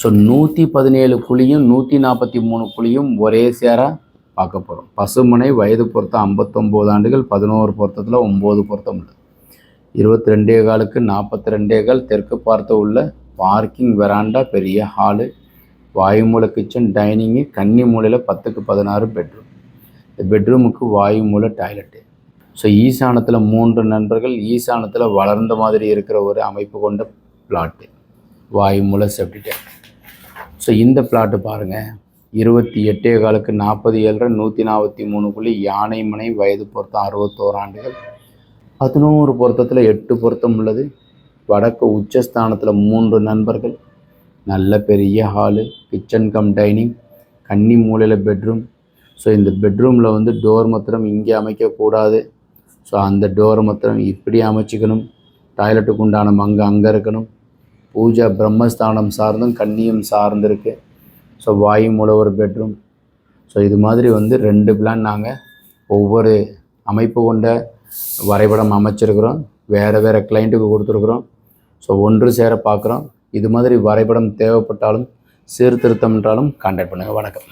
So 117 குழியும் 143 குழியும் ஒரே சேராக பார்க்க போகிறோம். பசுமனை வயது பொருத்தம் 59 ஆண்டுகள், 11 பொருத்தத்தில் 9 பொருத்தம் உள்ளது. 22 காலுக்கு 42 கால் தெற்கு பார்த்து உள்ள பார்க்கிங் வெராண்டா, பெரிய ஹாலு, வாயுமூல கிச்சன், டைனிங்கு, கன்னி மூலையில் 10க்கு 16 பெட்ரூம். இந்த பெட்ரூமுக்கு வாயுமூல டாய்லெட்டு. ஸோ ஈசானத்தில் 3 நண்பர்கள், ஈசானத்தில் வளர்ந்த மாதிரி இருக்கிற ஒரு அமைப்பு கொண்ட பிளாட்டு, வாயுமூல செப்டி டேங்க். ஸோ இந்த பிளாட்டு பாருங்கள், 28 காலுக்கு 40 ஏழரை 143 குழி, யானை மனை, வயது பொருத்தம் 61 ஆண்டுகள், 11 பொருத்தத்தில் 8 பொருத்தம் உள்ளது. வடக்கு உச்சஸ்தானத்தில் 3 நண்பர்கள், நல்ல பெரிய ஹாலு, கிச்சன் கம் டைனிங், கன்னி மூலையில் பெட்ரூம். ஸோ இந்த பெட்ரூமில் வந்து டோர் மாத்திரம் இங்கே அமைக்கக்கூடாது. ஸோ அந்த டோரை மாத்திரம் இப்படி அமைச்சிக்கணும். டாய்லெட்டுக்கு உண்டான அங்கே இருக்கணும். பூஜா பிரம்மஸ்தானம் சார்ந்தும் கன்னியும் சார்ந்திருக்கு. ஸோ வாயுமூல ஒரு பெட்ரூம். ஸோ இது மாதிரி வந்து 2 பிளான் நாங்கள் ஒவ்வொரு அமைப்பு கொண்ட வரைபடம் அமைச்சிருக்கிறோம். வேறு கிளைண்ட்டுக்கு கொடுத்துருக்குறோம். ஸோ ஒன்று சேர பார்க்குறோம். இது மாதிரி வரைபடம் தேவைப்பட்டாலும் சீர்திருத்தம் என்றாலும் கான்டாக்ட் பண்ணுங்கள். வணக்கம்.